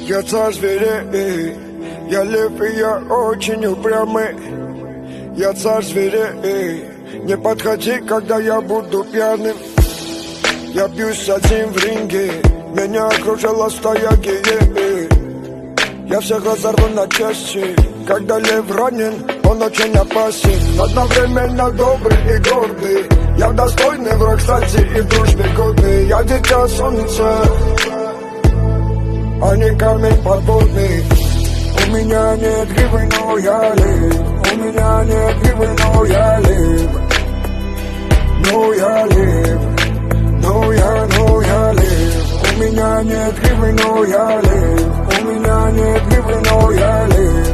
Я царь зверей, я лев и я очень упрямый. Я царь зверей, не подходи, когда я буду пьяным. Я бьюсь один в ринге, меня окружила стая геев. Я всех разорву на части, когда лев ранен, он очень опасен. Одновременно добрый и гордый, я достойный враг, кстати, и в дружбе годный. Я дитя солнца, а не камень подводный. У меня нет гривы, но я лев. У меня нет гривы, но я лев. Но я лев. Но я лев. У меня нет гривы, но я лев. У меня нет гривы, но я лев.